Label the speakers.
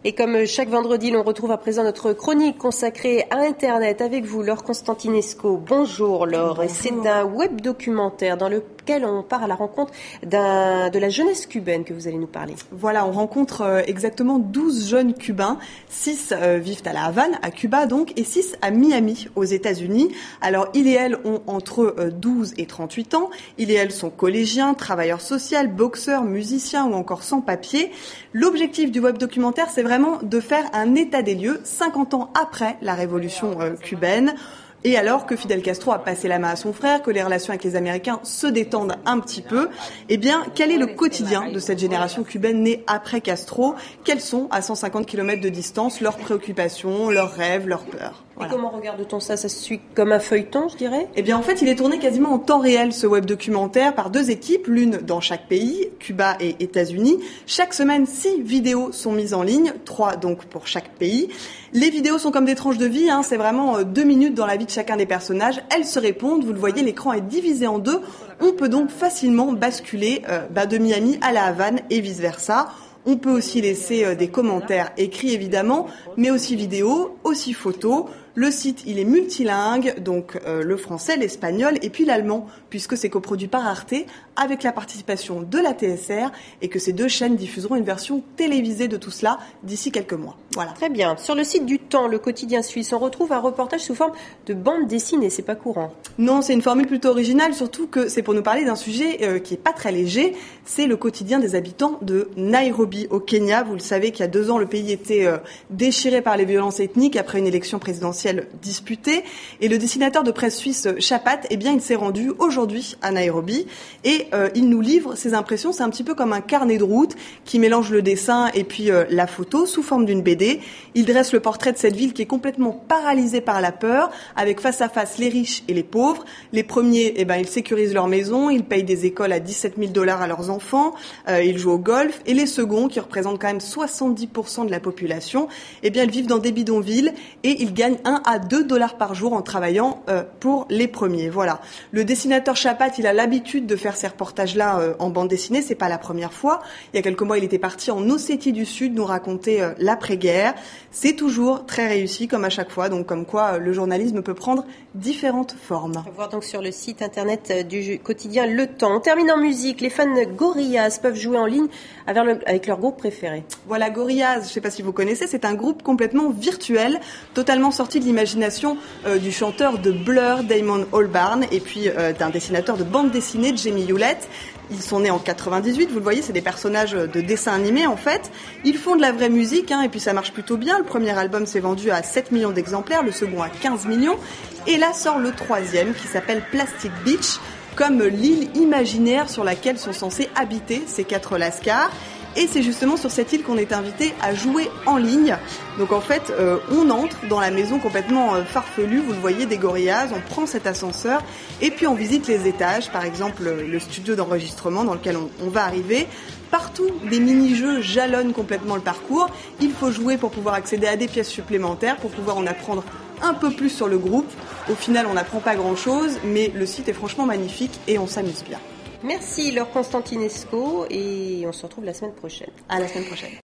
Speaker 1: Et comme chaque vendredi, l'on retrouve à présent notre chronique consacrée à Internet avec vous, Laure Constantinesco. Bonjour Laure. Bonjour. C'est un web documentaire dans lequel on part à la rencontre de la jeunesse cubaine que vous allez nous parler.
Speaker 2: Voilà, on rencontre exactement 12 jeunes cubains. 6 vivent à La Havane, à Cuba donc, et 6 à Miami, aux États-Unis. Alors, ils et elles ont entre 12 et 38 ans. Ils et elles sont collégiens, travailleurs sociaux, boxeurs, musiciens ou encore sans papier. L'objectif du web documentaire, c'est vraiment de faire un état des lieux 50 ans après la révolution cubaine. Et alors que Fidel Castro a passé la main à son frère, que les relations avec les Américains se détendent un petit peu, eh bien, quel est le quotidien de cette génération cubaine née après Castro? Quels sont, à 150 km de distance, leurs préoccupations, leurs rêves, leurs peurs?
Speaker 1: Voilà. Et comment regarde-t-on ça? Ça se suit comme un feuilleton, je dirais?
Speaker 2: Eh bien, en fait, il est tourné quasiment en temps réel, ce web documentaire, par 2 équipes, l'une dans chaque pays, Cuba et États-Unis. Chaque semaine, 6 vidéos sont mises en ligne, 3 donc pour chaque pays. Les vidéos sont comme des tranches de vie, c'est vraiment 2 minutes dans la vie de chacun des personnages. Elles se répondent, vous le voyez, l'écran est divisé en 2. On peut donc facilement basculer de Miami à La Havane et vice-versa. On peut aussi laisser des commentaires écrits évidemment, mais aussi vidéos, aussi photos. Le site, il est multilingue, donc le français, l'espagnol et puis l'allemand, puisque c'est coproduit par Arte avec la participation de la TSR et que ces 2 chaînes diffuseront une version télévisée de tout cela d'ici quelques mois. Voilà.
Speaker 1: Très bien. Sur le site du Temps, le quotidien suisse, on retrouve un reportage sous forme de bande dessinée. C'est pas courant.
Speaker 2: Non, c'est une formule plutôt originale, surtout que c'est pour nous parler d'un sujet qui est pas très léger. C'est le quotidien des habitants de Nairobi, au Kenya. Vous le savez qu'il y a 2 ans, le pays était déchiré par les violences ethniques après une élection présidentielle disputée. Et le dessinateur de presse suisse Chapat, eh bien, il s'est rendu aujourd'hui à Nairobi et il nous livre ses impressions. C'est un petit peu comme un carnet de route qui mélange le dessin et puis la photo sous forme d'une BD. Il dresse le portrait de cette ville qui est complètement paralysée par la peur, avec face à face les riches et les pauvres. Les premiers, eh ben, ils sécurisent leur maison, ils payent des écoles à $17 000 à leurs enfants, ils jouent au golf. Et les seconds, qui représentent quand même 70% de la population, eh bien, ils vivent dans des bidonvilles et ils gagnent 1 à $2 par jour en travaillant pour les premiers. Voilà. Le dessinateur Chapat, il a l'habitude de faire ces reportages-là en bande dessinée. C'est pas la première fois. Il y a quelques mois, il était parti en Ossétie du Sud nous raconter l'après-guerre. C'est toujours très réussi, comme à chaque fois. Donc, comme quoi, le journalisme peut prendre différentes formes.
Speaker 1: On va voir donc sur le site internet du quotidien Le Temps. On termine en musique. Les fans Gorillaz peuvent jouer en ligne avec leur groupe préféré.
Speaker 2: Voilà, Gorillaz, je ne sais pas si vous connaissez, c'est un groupe complètement virtuel, totalement sorti de l'imagination du chanteur de Blur, Damon Albarn, et puis d'un dessinateur de bande dessinée, Jamie Hewlett. Ils sont nés en 98, vous le voyez, c'est des personnages de dessins animés en fait. Ils font de la vraie musique et puis ça marche plutôt bien. Le premier album s'est vendu à 7 millions d'exemplaires, le second à 15 millions. Et là sort le 3e qui s'appelle Plastic Beach, comme l'île imaginaire sur laquelle sont censés habiter ces 4 lascars. Et c'est justement sur cette île qu'on est invité à jouer en ligne. Donc en fait, on entre dans la maison complètement farfelue, vous le voyez, des Gorillaz, on prend cet ascenseur et puis on visite les étages, par exemple le studio d'enregistrement dans lequel on va arriver. Partout, des mini-jeux jalonnent complètement le parcours. Il faut jouer pour pouvoir accéder à des pièces supplémentaires, pour pouvoir en apprendre un peu plus sur le groupe. Au final, on n'apprend pas grand-chose, mais le site est franchement magnifique et on s'amuse bien.
Speaker 1: Merci Laure Constantinesco et on se retrouve la semaine prochaine.
Speaker 2: À la semaine prochaine.